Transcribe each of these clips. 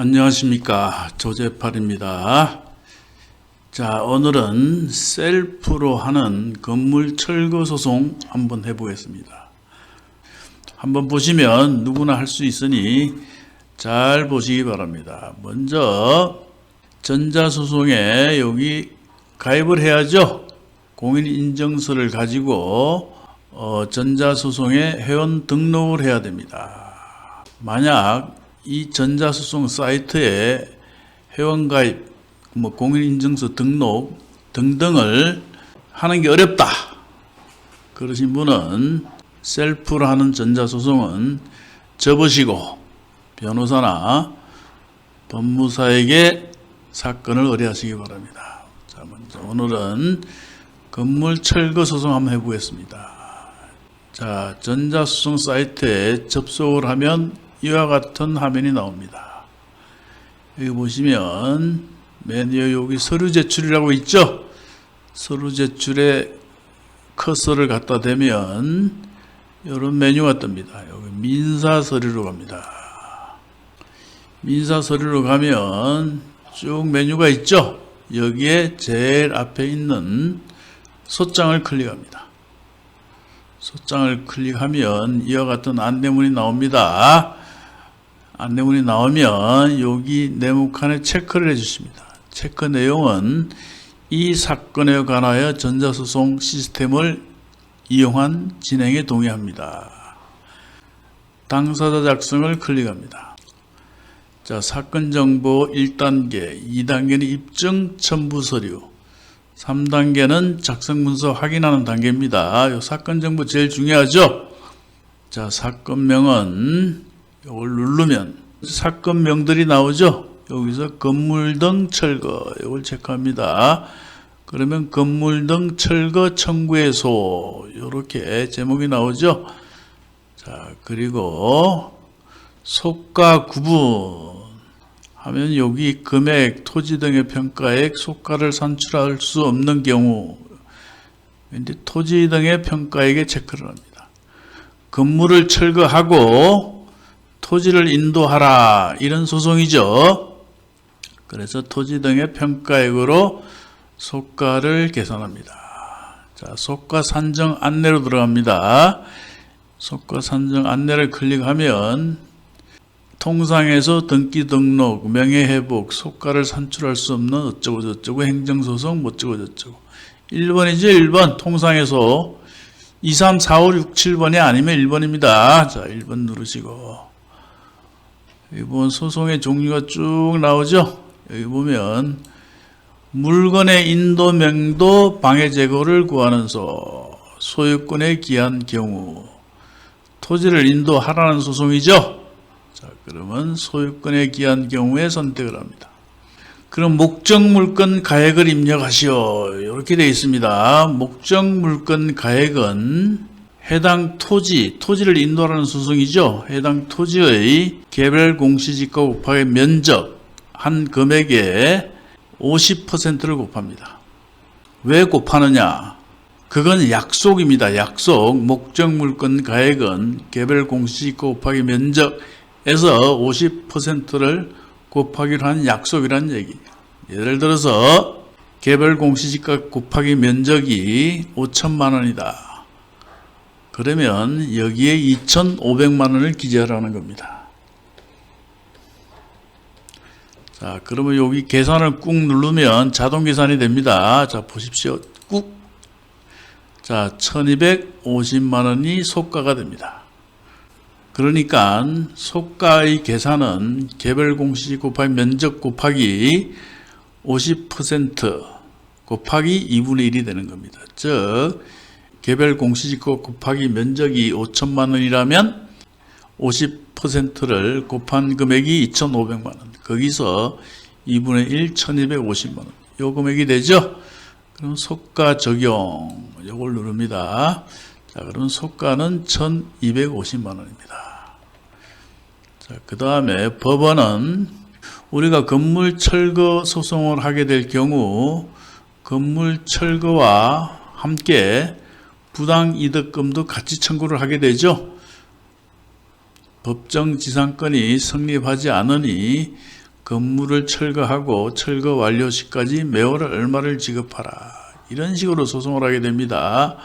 안녕하십니까, 조재팔입니다. 자, 오늘은 셀프로 하는 건물 철거 소송 한번 해보겠습니다. 한번 보시면 누구나 할 수 있으니 잘 보시기 바랍니다. 먼저 전자소송에 여기 가입을 해야죠. 공인인증서를 가지고 전자소송에 회원 등록을 해야 됩니다. 만약 이 전자소송 사이트에 회원가입, 공인인증서 등록 등등을 하는 게 어렵다 그러신 분은 셀프로 하는 전자소송은 접으시고 변호사나 법무사에게 사건을 의뢰하시기 바랍니다. 자, 먼저 오늘은 건물 철거 소송 한번 해보겠습니다. 자, 전자소송 사이트에 접속을 하면 이와 같은 화면이 나옵니다. 여기 보시면 맨 위에 여기 서류 제출이라고 있죠? 서류 제출에 커서를 갖다 대면 이런 메뉴가 뜹니다. 여기 민사 서류로 갑니다. 민사 서류로 가면 쭉 메뉴가 있죠? 여기에 제일 앞에 있는 소장을 클릭합니다. 소장을 클릭하면 이와 같은 안내문이 나옵니다. 안내문이 나오면 여기 네모칸에 체크를 해주십니다. 체크 내용은 이 사건에 관하여 전자소송 시스템을 이용한 진행에 동의합니다. 당사자 작성을 클릭합니다. 자, 사건 정보 1단계, 2단계는 입증 첨부 서류, 3단계는 작성 문서 확인하는 단계입니다. 이 사건 정보 제일 중요하죠? 자, 사건명은 이걸 누르면 사건명들이 나오죠? 여기서 건물 등 철거, 이걸 체크합니다. 그러면 건물 등 철거 청구해소, 이렇게 제목이 나오죠? 자, 그리고 속가 구분 하면 여기 금액, 토지 등의 평가액, 속가를 산출할 수 없는 경우, 근데 토지 등의 평가액에 체크를 합니다. 건물을 철거하고 토지를 인도하라, 이런 소송이죠. 그래서 토지 등의 평가액으로 속가를 계산합니다. 자, 속가 산정 안내로 들어갑니다. 속가 산정 안내를 클릭하면 통상에서 등기 등록, 명예회복, 속가를 산출할 수 없는 어쩌고 저쩌고 행정소송 뭐쩌고 저쩌고 1번이죠. 1번 통상에서 2, 3, 4, 5, 6, 7번이 아니면 1번입니다. 자, 1번 누르시고 여기 보면 소송의 종류가 쭉 나오죠. 여기 보면 물건의 인도 명도 방해 제거를 구하는 소유권에 기한 경우 토지를 인도하라는 소송이죠. 자, 그러면 소유권에 기한 경우에 선택을 합니다. 그럼 목적 물건 가액을 입력하시오, 이렇게 되어 있습니다. 목적 물건 가액은 해당 토지를 인도하라는 소송이죠. 해당 토지의 개별 공시지가 곱하기 면적 한 금액에 50%를 곱합니다. 왜 곱하느냐? 그건 약속입니다. 약속. 목적 물건 가액은 개별 공시지가 곱하기 면적에서 50%를 곱하기로 한 약속이라는 얘기예요. 예를 들어서 개별 공시지가 곱하기 면적이 5천만 원이다. 그러면 여기에 2,500만 원을 기재하라는 겁니다. 자, 그러면 여기 계산을 꾹 누르면 자동 계산이 됩니다. 자, 보십시오. 꾹. 자, 1,250만 원이 속가가 됩니다. 그러니까 속가의 계산은 개별 공시 곱하기 면적 곱하기 50% 곱하기 2분의 1이 되는 겁니다. 즉 개별 공시지가 곱하기 면적이 5천만 원이라면 50%를 곱한 금액이 2,500만 원. 거기서 2분의 1, 1,250만 원. 요 금액이 되죠? 그럼 속가 적용. 요걸 누릅니다. 자, 그럼 속가는 1,250만 원입니다. 자, 그 다음에 법원은 우리가 건물 철거 소송을 하게 될 경우 건물 철거와 함께 부당이득금도 같이 청구를 하게 되죠. 법정지상권이 성립하지 않으니 건물을 철거하고 철거 완료 시까지 매월 얼마를 지급하라. 이런 식으로 소송을 하게 됩니다.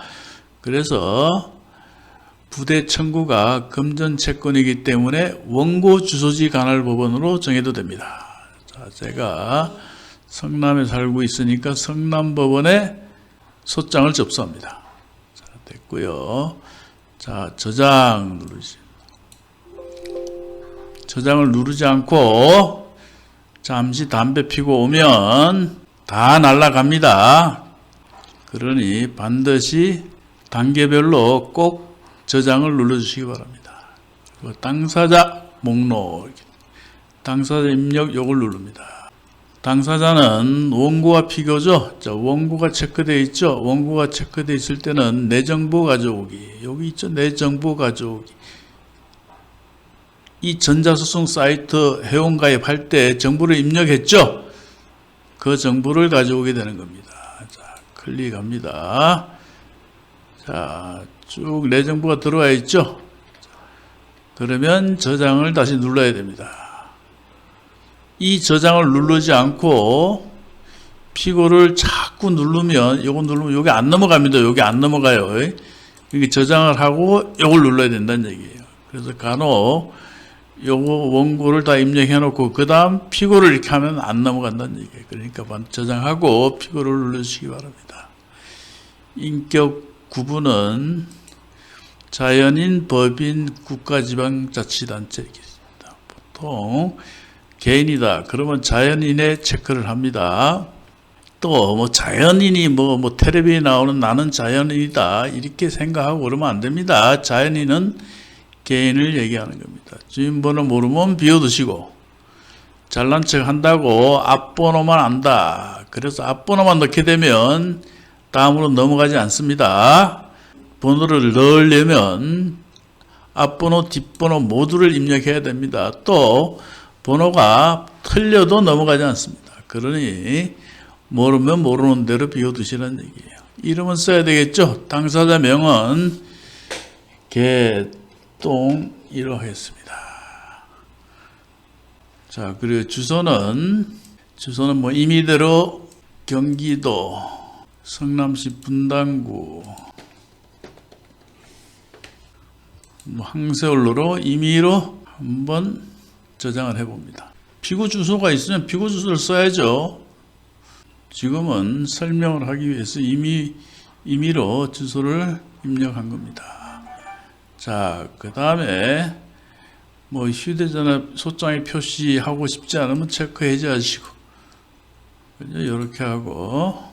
그래서 부대 청구가 금전 채권이기 때문에 원고 주소지 관할 법원으로 정해도 됩니다. 자, 제가 성남에 살고 있으니까 성남법원에 소장을 접수합니다. 자, 됐고요. 자, 저장 누르시. 저장을 누르지 않고 잠시 담배 피고 오면 다 날아갑니다. 그러니 반드시 단계별로 꼭 저장을 눌러주시기 바랍니다. 그리고 당사자 목록, 당사자 입력 요걸 누릅니다. 당사자는 원고와 피고죠. 자, 원고가 체크되어 있죠. 원고가 체크되어 있을 때는 내 정보 가져오기. 여기 있죠. 내 정보 가져오기. 이 전자소송 사이트 회원가입할 때 정보를 입력했죠. 그 정보를 가져오게 되는 겁니다. 자, 클릭합니다. 자, 쭉 내 정보가 들어와 있죠. 그러면 저장을 다시 눌러야 됩니다. 이 저장을 누르지 않고 피고를 자꾸 누르면 요거 누르면 요게 안 넘어갑니다. 요게 안 넘어가요. 이게 저장을 하고 요걸 눌러야 된다는 얘기예요. 그래서 간혹 요거 원고를 다 입력해 놓고 그 다음 피고를 이렇게 하면 안 넘어간다는 얘기예요. 그러니까 저장하고 피고를 눌러주시기 바랍니다. 인격 구분은 자연인, 법인, 국가지방자치단체이겠습니다. 보통 개인이다. 그러면 자연인의 체크를 합니다. 또 뭐 자연인이 뭐 텔레비에 나오는 나는 자연인이다 이렇게 생각하고 그러면 안 됩니다. 자연인은 개인을 얘기하는 겁니다. 주민번호 모르면 비워두시고 잘난 척 한다고 앞번호만 안다. 그래서 앞번호만 넣게 되면 다음으로 넘어가지 않습니다. 번호를 넣으려면 앞번호, 뒷번호 모두를 입력해야 됩니다. 또 번호가 틀려도 넘어가지 않습니다. 그러니 모르면 모르는 대로 비워두시라는 얘기예요. 이름은 써야 되겠죠. 당사자 명은 개똥이로 하겠습니다. 자, 그리고 주소는 뭐 임의대로 경기도 성남시 분당구 항세울로로 임의로 한번 저장을 해봅니다. 피고 주소가 있으면 피고 주소를 써야죠. 지금은 설명을 하기 위해서 임의로 주소를 입력한 겁니다. 자, 그 다음에 뭐 휴대전화 소장에 표시하고 싶지 않으면 체크 해제하시고 이렇게 하고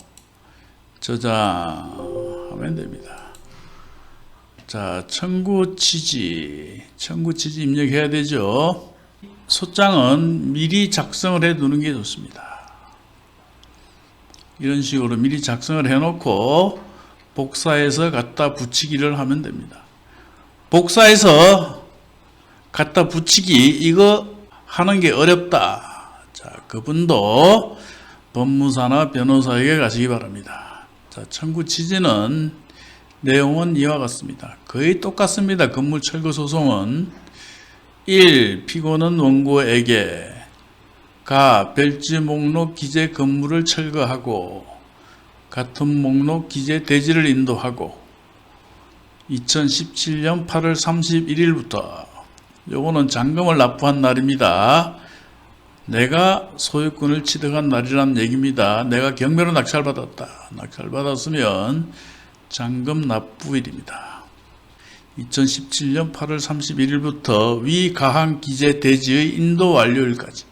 저장하면 됩니다. 자, 청구 취지 입력해야 되죠. 소장은 미리 작성을 해 두는 게 좋습니다. 이런 식으로 미리 작성을 해 놓고 복사해서 갖다 붙이기를 하면 됩니다. 복사해서 갖다 붙이기 이거 하는 게 어렵다. 자, 그분도 법무사나 변호사에게 가시기 바랍니다. 자, 청구 취지는 내용은 이와 같습니다. 거의 똑같습니다. 건물 철거 소송은 1. 피고는 원고에게 별지 목록 기재 건물을 철거하고 같은 목록 기재 대지를 인도하고 2017년 8월 31일부터 요거는 잔금을 납부한 날입니다. 내가 소유권을 취득한 날이라는 얘기입니다. 내가 경매로 낙찰받았다. 낙찰받았으면 잔금 납부일입니다. 2017년 8월 31일부터 위 가항 기재 대지의 인도 완료일까지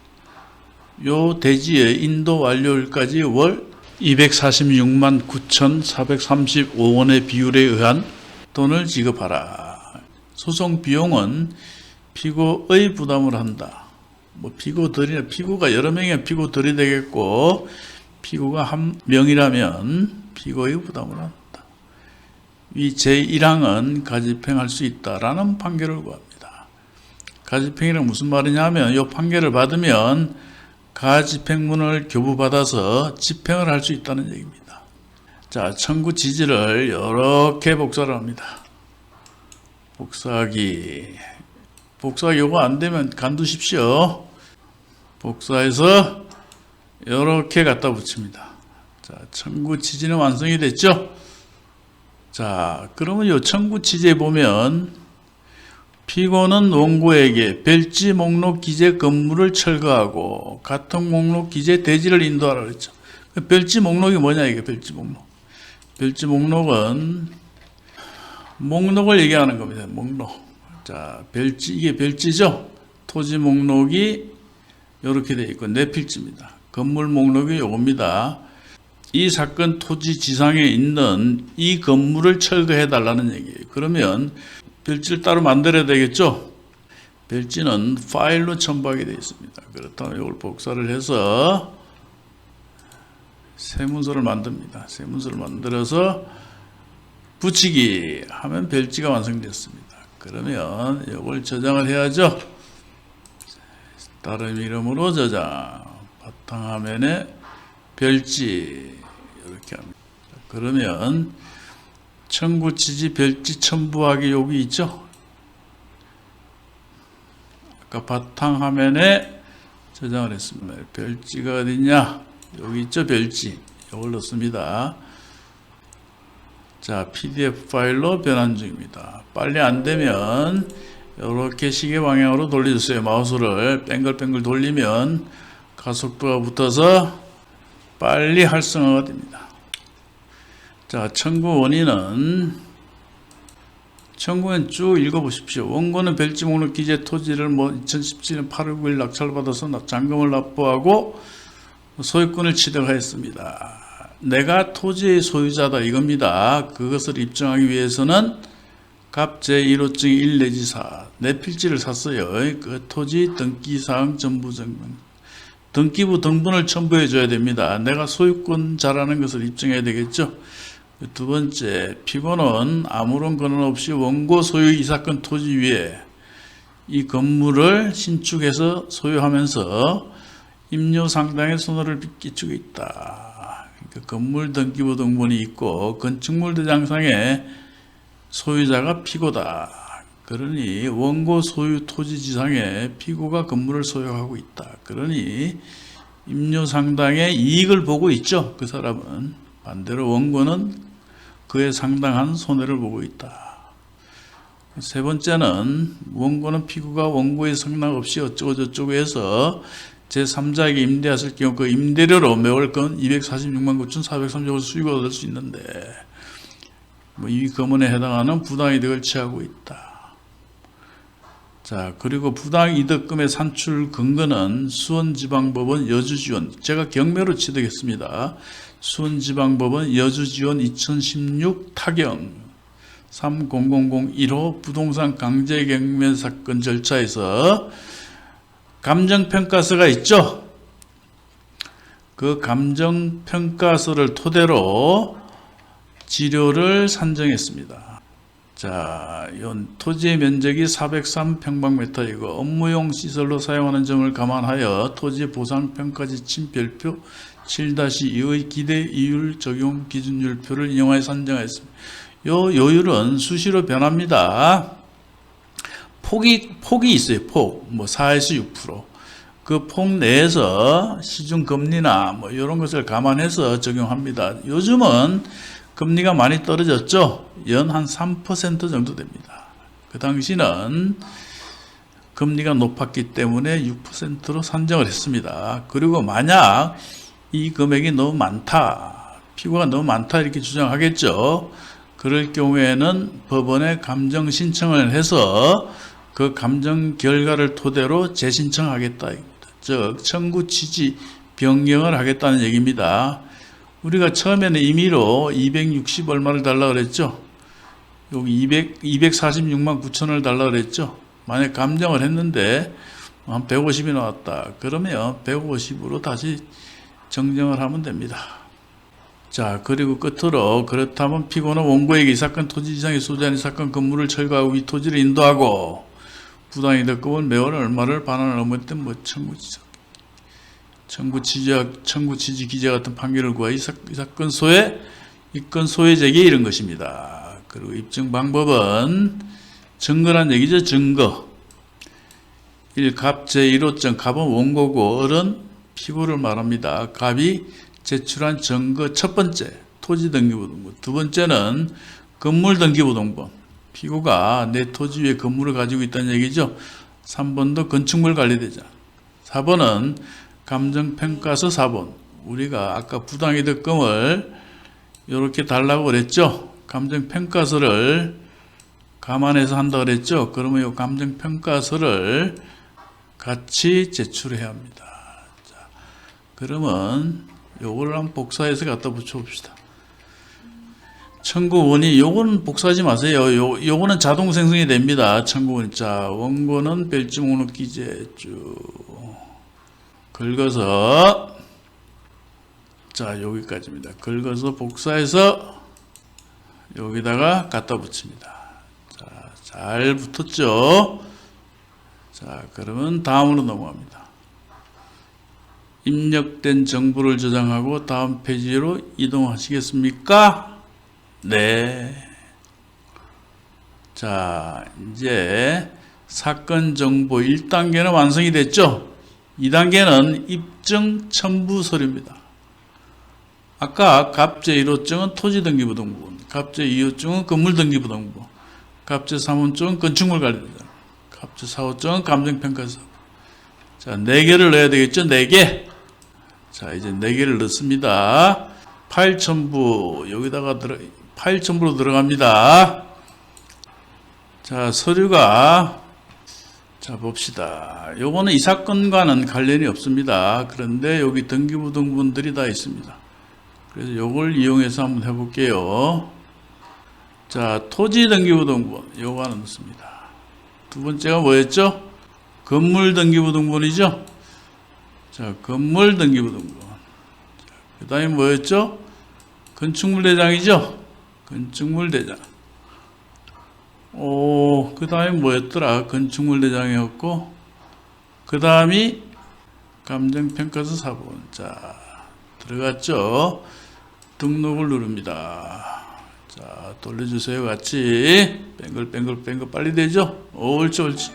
요 대지의 인도 완료일까지 월 246만 9,435원의 비율에 의한 돈을 지급하라. 소송 비용은 피고의 부담을 한다. 뭐 피고가 여러 명이면 피고들이 되겠고 피고가 한 명이라면 피고의 부담을 한다. 위 제1항은 가집행할 수 있다라는 판결을 구합니다. 가집행이란 무슨 말이냐면 이 판결을 받으면 가집행문을 교부받아서 집행을 할 수 있다는 얘기입니다. 자, 청구 지지를 이렇게 복사를 합니다. 복사하기 요거 안 되면 간두십시오. 복사해서 이렇게 갖다 붙입니다. 자, 청구 취지는 완성이 됐죠? 자, 그러면 이 청구 취지에 보면 피고는 원고에게 별지 목록 기재 건물을 철거하고 같은 목록 기재 대지를 인도하라 그랬죠. 별지 목록이 뭐냐 이게 별지 목록. 별지 목록은 목록을 얘기하는 겁니다. 목록. 자, 별지 이게 별지죠. 토지 목록이 이렇게 되어 있고 내 필지입니다. 건물 목록이 요겁니다. 이 사건 토지 지상에 있는 이 건물을 철거해 달라는 얘기예요. 그러면 별지를 따로 만들어야 되겠죠. 별지는 파일로 첨부하게 되어 있습니다. 그렇다면 이걸 복사를 해서 새 문서를 만듭니다. 새 문서를 만들어서 붙이기 하면 별지가 완성됐습니다. 그러면 이걸 저장을 해야죠. 다른 이름으로 저장. 바탕화면에 별지 이렇게 합니다. 그러면 청구 취지 별지 첨부하기 여기 있죠. 아까 바탕화면에 저장을 했습니다. 별지가 어딨냐? 여기 있죠. 별지. 이걸 넣습니다. 자, PDF 파일로 변환 중입니다. 빨리 안 되면 이렇게 시계 방향으로 돌려주세요. 마우스를 뱅글뱅글 돌리면 가속도가 붙어서 빨리 활성화가 됩니다. 자, 청구 원인은 청구는 쭉 읽어보십시오. 원고는 별지 목록 기재 토지를 2017년 8월 9일 낙찰받아서 잔금을 납부하고 소유권을 취득하였습니다. 내가 토지의 소유자다 이겁니다. 그것을 입증하기 위해서는 갑 제1호증 1 내지 4 내 필지를 샀어요. 그 토지 등기사항 전부 증명 등기부 등본을 첨부해 줘야 됩니다. 내가 소유권자라는 것을 입증해야 되겠죠. 두 번째, 피고는 아무런 근원 없이 원고 소유 이 사건 토지 위에 이 건물을 신축해서 소유하면서 임료 상당의 손해를 끼치고 있다. 그러니까 건물 등기부 등본이 있고 건축물 대장상에 소유자가 피고다. 그러니 원고 소유 토지 지상에 피고가 건물을 소유하고 있다. 그러니 임료 상당의 이익을 보고 있죠. 그 사람은. 반대로 원고는 그에 상당한 손해를 보고 있다. 세 번째는 원고는 피고가 원고의 성납 없이 어쩌고 저쩌고 해서 제3자에게 임대했을 경우 그 임대료로 매월 건 246만 9,430원을 수익을 얻을 수 있는데 이 금원에 해당하는 부당이득을 취하고 있다. 자, 그리고 부당이득금의 산출 근거는 수원지방법원 여주지원, 제가 경매로 취득했습니다. 수원지방법원 여주지원 2016 타경 300001호 부동산 강제경매 사건 절차에서 감정평가서가 있죠. 그 감정평가서를 토대로 지료를 산정했습니다. 자, 이 토지의 면적이 403평방미터이고 업무용 시설로 사용하는 점을 감안하여 토지 보상평가 지침 별표 7-2의 기대 이율 적용 기준율표를 이용하여 산정하였습니다. 요 요율은 수시로 변합니다. 폭이 있어요. 폭. 4에서 6%. 그 폭 내에서 시중 금리나 이런 것을 감안해서 적용합니다. 요즘은 금리가 많이 떨어졌죠. 연 한 3% 정도 됩니다. 그 당시는 금리가 높았기 때문에 6%로 산정을 했습니다. 그리고 만약 이 금액이 너무 많다, 피고가 너무 많다 이렇게 주장하겠죠. 그럴 경우에는 법원에 감정 신청을 해서 그 감정 결과를 토대로 재신청하겠다. 즉 청구 취지 변경을 하겠다는 얘기입니다. 우리가 처음에는 임의로 260 얼마를 달라 그랬죠. 여기 246만 9천을 달라 그랬죠. 만약 감정을 했는데 한 150이 나왔다. 그러면 150으로 다시 정정을 하면 됩니다. 자, 그리고 끝으로 그렇다면 피고는 원고에게 이 사건 토지 지상의 소유자인 사건 건물을 철거하고 이 토지를 인도하고 부당이득금은 매월 얼마를 반환을 넘었던 청구 취지 기재 같은 판결을 구하여 이 사건 이건 소외 제기에 이른 것입니다. 그리고 입증 방법은 증거란 얘기죠. 증거. 갑 제1호증, 갑은 원고고 을은 피고를 말합니다. 갑이 제출한 증거 첫 번째 토지등기부등본, 두 번째는 건물등기부등본, 피고가 내 토지 위에 건물을 가지고 있다는 얘기죠. 3번도 건축물 관리대장, 4번은 감정평가서 4번, 우리가 아까 부당이득금을 이렇게 달라고 그랬죠. 감정평가서를 감안해서 한다 그랬죠. 그러면 이 감정평가서를 같이 제출해야 합니다. 자, 그러면 요거를 한번 복사해서 갖다 붙여봅시다. 청구원이, 요거는 복사하지 마세요. 요거는 자동 생성이 됩니다. 청구원이. 자, 원고는 별지 목록 기재 쭉 긁어서, 자, 여기까지입니다. 긁어서 복사해서 여기다가 갖다 붙입니다. 자, 잘 붙었죠? 자, 그러면 다음으로 넘어갑니다. 입력된 정보를 저장하고 다음 페이지로 이동하시겠습니까? 네. 자, 이제 사건 정보 1단계는 완성이 됐죠? 2단계는 입증 첨부 서류입니다. 아까 갑 제1호증은 토지등기부등본, 갑 제2호증은 건물등기부등본, 갑 제3호증은 건축물 관리대장, 갑 제4호증은 감정평가서. 자, 4개를 넣어야 되겠죠? 4개. 자, 이제 4개를 넣습니다. 파일 첨부, 여기다가 파일 첨부로 들어갑니다. 자, 서류가, 자, 봅시다. 요거는 이 사건과는 관련이 없습니다. 그런데 여기 등기부등본들이 다 있습니다. 그래서 요걸 이용해서 한번 해볼게요. 자, 토지등기부등본, 요거 하나 넣습니다. 두 번째가 뭐였죠? 건물등기부등본이죠? 자, 건물등기부등본. 그 다음에 뭐였죠? 건축물대장이죠? 건축물대장. 그 다음에 뭐였더라? 건축물대장이었고, 그 다음이 감정평가서 4번. 자, 들어갔죠? 등록을 누릅니다. 자, 돌려주세요. 같이. 뱅글뱅글 빨리 되죠? 옳지, 옳지.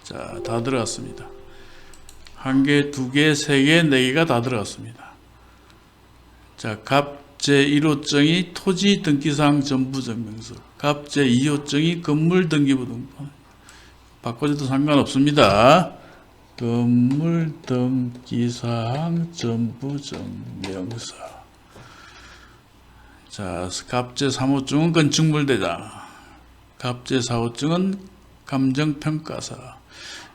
자, 다 들어갔습니다. 1개, 2개, 3개, 4개가 다 들어갔습니다. 자, 갑 제1호증이 토지 등기사항 전부 증명서, 갑 제2호증이 건물 등기부등본. 바꿔줘도 상관없습니다. 건물 등기사항 전부 증명서. 자, 갑 제3호증은 건축물대장, 갑 제4호증은 감정평가서.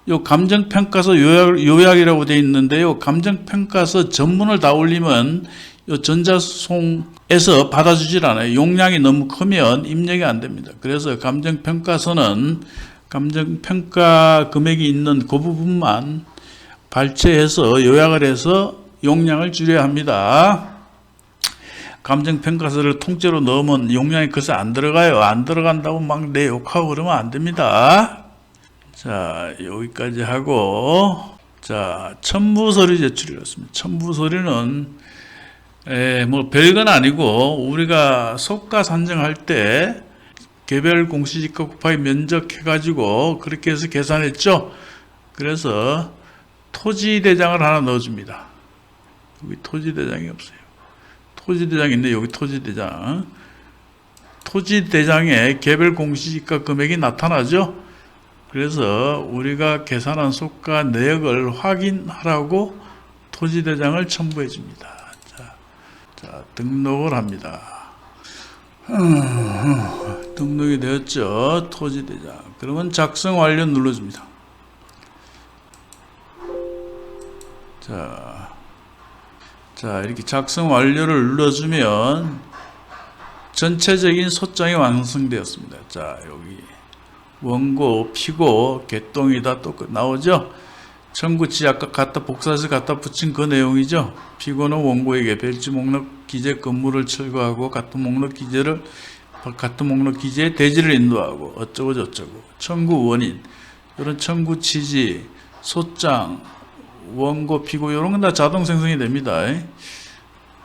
요 감정평가서 요약이라고 되어 있는데요. 감정평가서 전문을 다 올리면 요 전자송에서 받아주질 않아요. 용량이 너무 크면 입력이 안 됩니다. 그래서 감정평가서는 감정평가 금액이 있는 그 부분만 발췌해서 요약을 해서 용량을 줄여야 합니다. 감정평가서를 통째로 넣으면 용량이 커서 안 들어가요. 안 들어간다고 막 내 욕하고 그러면 안 됩니다. 자, 여기까지 하고, 자, 첨부서류 제출이었습니다. 첨부서류는 뭐 별건 아니고 우리가 속가 산정할 때 개별 공시지가 곱하기 면적 해가지고 그렇게 해서 계산했죠. 그래서 토지대장을 하나 넣어줍니다. 여기 토지대장이 없어요. 토지대장이 있는데 여기 토지대장. 토지대장에 개별 공시지가 금액이 나타나죠. 그래서 우리가 계산한 속가 내역을 확인하라고 토지대장을 첨부해 줍니다. 자, 등록을 합니다. 등록이 되었죠. 토지대장. 그러면 작성 완료 눌러줍니다. 자, 이렇게 작성 완료를 눌러주면 전체적인 소장이 완성되었습니다. 자, 여기 원고, 피고, 개똥이 다 또 나오죠. 청구치 아까 갖다 복사해서 갖다 붙인 그 내용이죠. 피고는 원고에게 별지 목록 기재 건물을 철거하고 같은 목록 기재에 대지를 인도하고 어쩌고 저쩌고. 청구 원인, 이런 청구 취지, 소장, 원고, 피고 이런 건 다 자동 생성이 됩니다.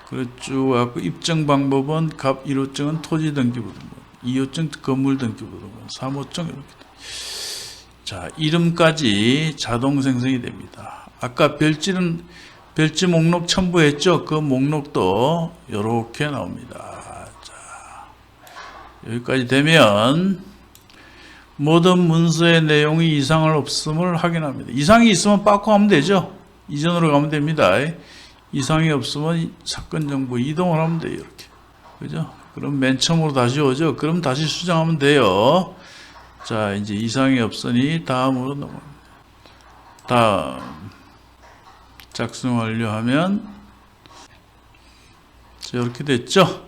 그렇죠. 입증 방법은 갑 1호증은 토지 등기부등본, 2호증 건물 등기부등본, 3호증 이렇게. 자, 이름까지 자동 생성이 됩니다. 아까 별지 목록 첨부했죠? 그 목록도 이렇게 나옵니다. 자, 여기까지 되면 모든 문서의 내용이 이상을 없음을 확인합니다. 이상이 있으면 빠꾸하면 되죠? 이전으로 가면 됩니다. 이상이 없으면 사건 정보 이동을 하면 돼요. 이렇게. 그죠? 그럼 맨 처음으로 다시 오죠? 그럼 다시 수정하면 돼요. 자, 이제 이상이 없으니 다음으로 넘어갑니다. 다음. 작성 완료하면 이렇게 됐죠?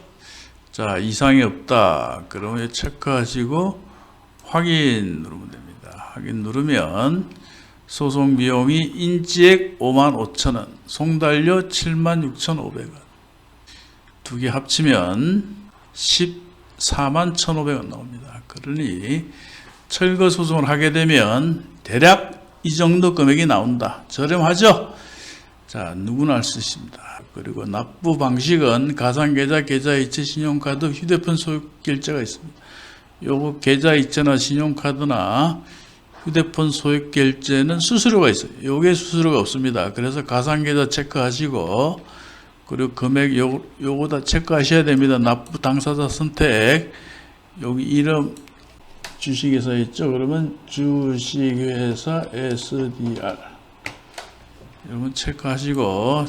자, 이상이 없다. 그러면 체크하시고 확인 누르면 됩니다. 확인 누르면 소송 비용이 인지액 55,000원, 송달료 76,500원. 두 개 합치면 141,500원 나옵니다. 그러니 철거 소송을 하게 되면 대략 이 정도 금액이 나온다. 저렴하죠? 자, 누구나 할 수 있습니다. 그리고 납부 방식은 가상계좌, 계좌이체, 신용카드, 휴대폰 소액결제가 있습니다. 요거 계좌이체나 신용카드나 휴대폰 소액결제는 수수료가 있어요. 요게 수수료가 없습니다. 그래서 가상계좌 체크하시고, 그리고 금액 요거 다 체크하셔야 됩니다. 납부 당사자 선택, 여기 이름 주식회사 있죠? 그러면 주식회사 SDR. 여러분 체크하시고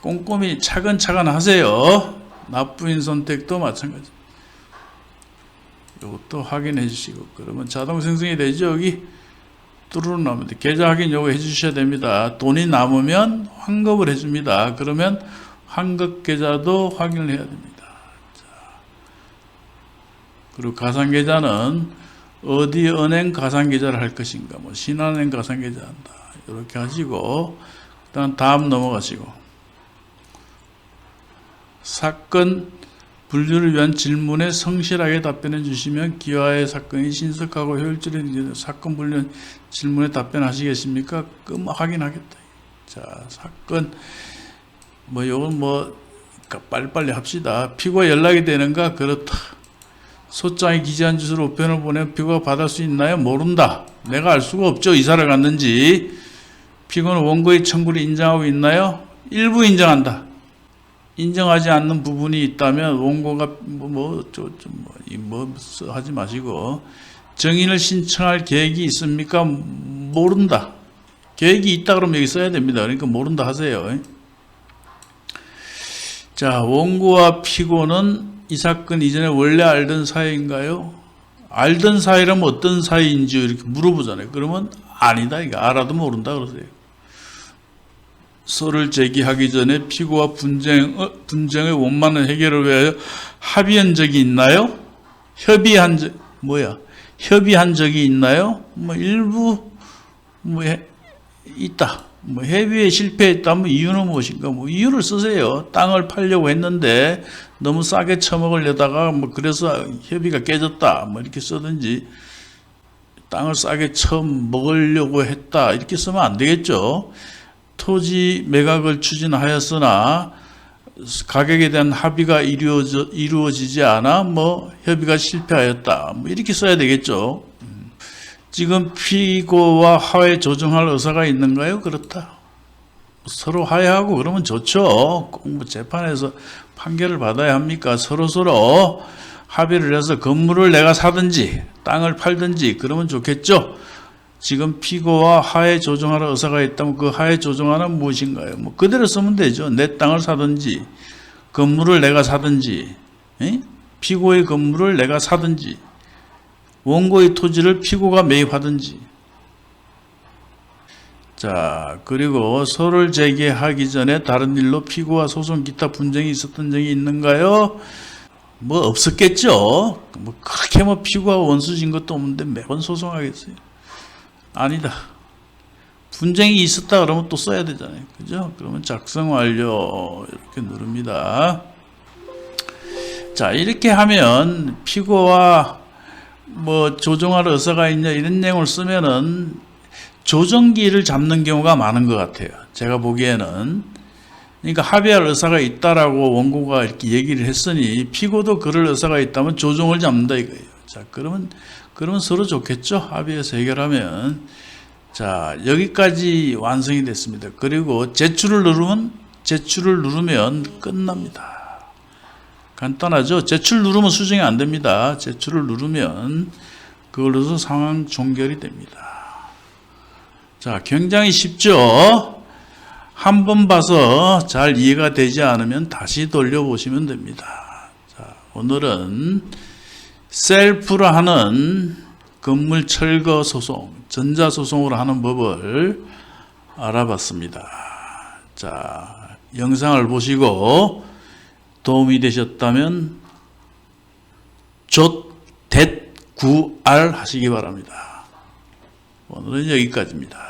꼼꼼히 차근차근 하세요. 납부인 선택도 마찬가지. 이것도 확인해 주시고, 그러면 자동 생성이 되죠. 여기 뚜루루 나옵니다. 계좌 확인 요거 해 주셔야 됩니다. 돈이 남으면 환급을 해 줍니다. 그러면 환급 계좌도 확인을 해야 됩니다. 자, 그리고 가상계좌는 어디 은행 가상계좌를 할 것인가, 뭐 신한은행 가상계좌 한다, 이렇게 하시고, 그다음 다음 넘어가시고, 사건 분류를 위한 질문에 성실하게 답변해 주시면 기와의 사건이 신속하고 효율적인 사건 분류 질문에 답변하시겠습니까? 그 확인하겠다. 자, 사건 요건 빨리빨리 합시다. 피고가 연락이 되는가? 그렇다. 소장에 기재한 주소로 우편을 보내면 피고가 받을 수 있나요? 모른다. 내가 알 수가 없죠. 이사를 갔는지. 피고는 원고의 청구를 인정하고 있나요? 일부 인정한다. 인정하지 않는 부분이 있다면 원고가 하지 마시고, 정인을 신청할 계획이 있습니까? 모른다. 계획이 있다 그러면 여기 써야 됩니다. 그러니까 모른다 하세요. 자, 원고와 피고는 이 사건 이전에 원래 알던 사이인가요? 알던 사이라면 어떤 사이인지 이렇게 물어보잖아요. 그러면 아니다. 이거 알아도 모른다 그러세요. 소를 제기하기 전에 피고와 분쟁의 원만한 해결을 위하여 합의한 적이 있나요? 협의한 적이 있나요? 일부 있다. 협의에 실패했다면 이유는 무엇인가? 이유를 쓰세요. 땅을 팔려고 했는데 너무 싸게 처먹으려다가 그래서 협의가 깨졌다. 이렇게 쓰든지, 땅을 싸게 처먹으려고 했다. 이렇게 쓰면 안 되겠죠. 토지 매각을 추진하였으나 가격에 대한 합의가 이루어지지 않아 협의가 실패하였다. 이렇게 써야 되겠죠. 지금 피고와 화해 조정할 의사가 있는가요? 그렇다. 서로 화해하고 그러면 좋죠. 꼭 재판에서 판결을 받아야 합니까? 서로 합의를 해서 건물을 내가 사든지 땅을 팔든지 그러면 좋겠죠. 지금 피고와 화해 조정할 의사가 있다면 그 화해 조정하는 무엇인가요? 그대로 쓰면 되죠. 내 땅을 사든지 건물을 내가 사든지, 피고의 건물을 내가 사든지, 원고의 토지를 피고가 매입하든지. 자, 그리고 소를 제기하기 전에 다른 일로 피고와 소송 기타 분쟁이 있었던 적이 있는가요? 없었겠죠. 그렇게 피고가 원수 진 것도 없는데 매번 소송하겠어요? 아니다. 분쟁이 있었다 그러면 또 써야 되잖아요. 그죠? 그러면 작성 완료 이렇게 누릅니다. 자, 이렇게 하면 피고와 조정할 의사가 있냐 이런 내용을 쓰면은 조정기를 잡는 경우가 많은 것 같아요. 제가 보기에는. 그러니까 합의할 의사가 있다라고 원고가 이렇게 얘기를 했으니 피고도 그럴 의사가 있다면 조정을 잡는다 이거예요. 자, 그러면 서로 좋겠죠? 합의해서 해결하면. 자, 여기까지 완성이 됐습니다. 그리고 제출을 누르면 끝납니다. 간단하죠? 제출 누르면 수정이 안 됩니다. 제출을 누르면 그걸로서 상황 종결이 됩니다. 자, 굉장히 쉽죠? 한 번 봐서 잘 이해가 되지 않으면 다시 돌려보시면 됩니다. 자, 오늘은 셀프로 하는 건물 철거 소송, 전자소송으로 하는 법을 알아봤습니다. 자, 영상을 보시고 도움이 되셨다면 조.구알 하시기 바랍니다. 오늘은 여기까지입니다.